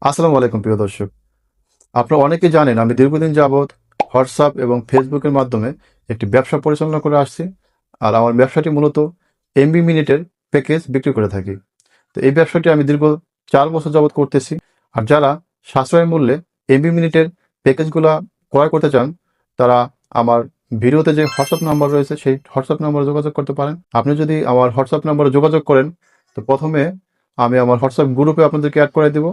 আসসালামু আলাইকুম প্রিয় দর্শক। আপনারা অনেকেই জানেন আমি দীর্ঘদিন যাবৎ হোয়াটসঅ্যাপ এবং ফেসবুকের মাধ্যমে একটি ব্যবসা পরিচালনা করে আসছি। আর আমার ব্যবসাটি মূলত এমবি মিনিটের প্যাকেজ বিক্রি করে থাকি। তো এই ব্যবসাটি আমি দীর্ঘ 4 বছর যাবৎ করতেছি। আর যারা সাশ্রয় মূল্যে এমবি মিনিটের প্যাকেজগুলা ক্রয় করতে চান, তারা আমার ভিডিওতে যে হোয়াটসঅ্যাপ নাম্বার রয়েছে সেই হোয়াটসঅ্যাপ নাম্বারে যোগাযোগ করতে পারেন। আপনি যদি আমার হোয়াটসঅ্যাপ নাম্বারে যোগাযোগ করেন, তো প্রথমে আমি আমার হোয়াটসঅ্যাপ গ্রুপে আপনাদেরকে অ্যাড করে দেব।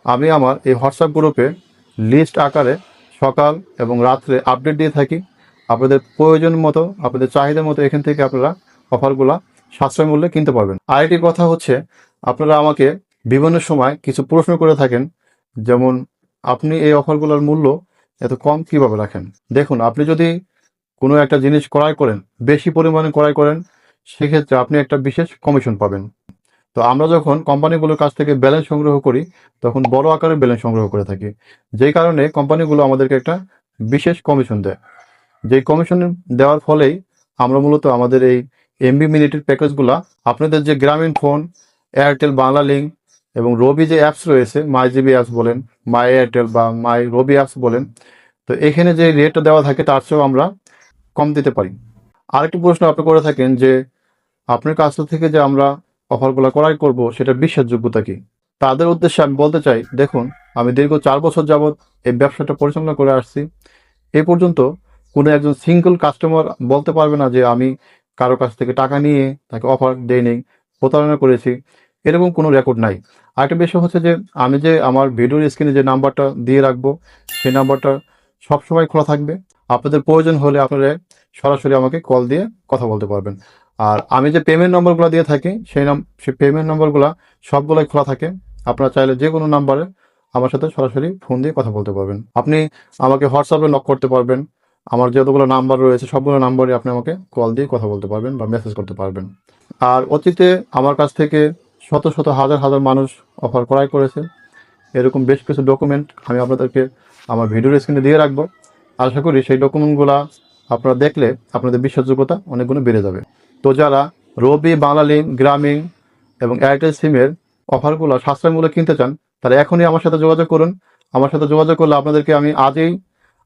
আমি আমার এই হোয়াটসঅ্যাপ গ্রুপে লিস্ট আকারে সকাল এবং রাত্রে আপডেট দিয়ে থাকি। আপনাদের প্রয়োজন মতো, আপনাদের চাহিদা মতো এখান থেকে আপনারা অফারগুলা সাশ্রয় মূল্যে কিনতে পারবেন। আরেকটি কথা হচ্ছে, আপনারা আমাকে বিভিন্ন সময় কিছু প্রশ্ন করে থাকেন, যেমন আপনি এই অফারগুলোর মূল্য এত কম কিভাবে রাখেন। দেখুন, আপনি যদি কোনো একটা জিনিস ক্রয় করেন, বেশি পরিমাণে ক্রয় করেন, সেক্ষেত্রে আপনি একটা বিশেষ কমিশন পাবেন। তো আমরা যখন কোম্পানিগুলোর কাছ থেকে ব্যালেন্স সংগ্রহ করি, তখন বড় আকারের ব্যালেন্স সংগ্রহ করে থাকি, যেই কারণে কোম্পানিগুলো আমাদেরকে একটা বিশেষ কমিশন দেয়। যেই কমিশন দেওয়ার ফলেই আমরা মূলত আমাদের এই এমবি মিনিটের প্যাকেজগুলা, আপনাদের যে গ্রামীণ ফোন, এয়ারটেল বাংলা লিঙ্ক এবং রবি যে অ্যাপস রয়েছে, মাই জিবি অ্যাপস বলেন, মাই এয়ারটেল বা মাই রবি অ্যাপস বলেন, তো এখানে যে রেটটা দেওয়া থাকে তার চেয়েও আমরা কম দিতে পারি। আরেকটি প্রশ্ন আপনি করে থাকেন যে আপনার কাছ থেকে যে আমরা অফারগুলো ক্রয় করব, সেটার বিশ্বাসযোগ্যতা কি। তাদের উদ্দেশ্যে আমি বলতে চাই, দেখুন, আমি দীর্ঘ 4 বছর যাবৎ এই ব্যবসাটা পরিচালনা করে আসছি। এ পর্যন্ত কোনো একজন সিঙ্গল কাস্টমার বলতে পারবে না যে আমি কারো কাছ থেকে টাকা নিয়ে তাকে অফার দেইনি, প্রতারণা করেছি, এরকম কোনো রেকর্ড নাই। আরেকটা বিষয় হচ্ছে যে আমি যে আমার ভিডিওর স্ক্রিনে যে নাম্বারটা দিয়ে রাখবো, সেই নাম্বারটা সবসময় খোলা থাকবে। আপনাদের প্রয়োজন হলে আপনারা সরাসরি আমাকে কল দিয়ে কথা বলতে পারবেন। আর আমি যে পেমেন্ট নম্বরগুলো দিয়ে থাকি, সেই পেমেন্ট নম্বরগুলো সবগুলোই খোলা থাকে। আপনারা চাইলে যে কোনো নাম্বারে আমার সাথে সরাসরি ফোন দিয়ে কথা বলতে পারবেন। আপনি আমাকে হোয়াটসঅ্যাপে নক করতে পারবেন। আমার যতগুলো নাম্বার রয়েছে সবগুলো নাম্বারে আপনি আমাকে কল দিয়ে কথা বলতে পারবেন বা মেসেজ করতে পারবেন। আর অতীতে আমার কাছ থেকে শত শত হাজার হাজার মানুষ অফার ক্রয় করেছে। এরকম বেশ কিছু ডকুমেন্ট আমি আপনাদেরকে আমার ভিডিওর স্ক্রিনে দিয়ে রাখবো। আশা করি সেই ডকুমেন্টগুলো আপনারা দেখলে আপনাদের বিশ্বাসযোগ্যতা অনেক গুণ বেড়ে যাবে। তো যারা রবি, বাংলা লিঙ্ক, গ্রামীণ এবং এয়ারটেল সিমের অফারগুলো সাশ্রয় মূল্যে কিনতে চান, তারা এখনই আমার সাথে যোগাযোগ করুন। আমার সাথে যোগাযোগ করলে আপনাদেরকে আমি আজই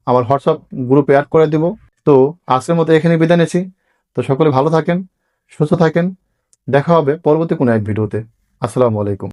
আমার হোয়াটসঅ্যাপ গ্রুপে অ্যাড করে দেব। তো আজকের মতো এখানে বিদায় নিচ্ছি। তো সকলে ভালো থাকেন, সুস্থ থাকেন। দেখা হবে পরবর্তী কোনো এক ভিডিওতে। আসসালামু আলাইকুম।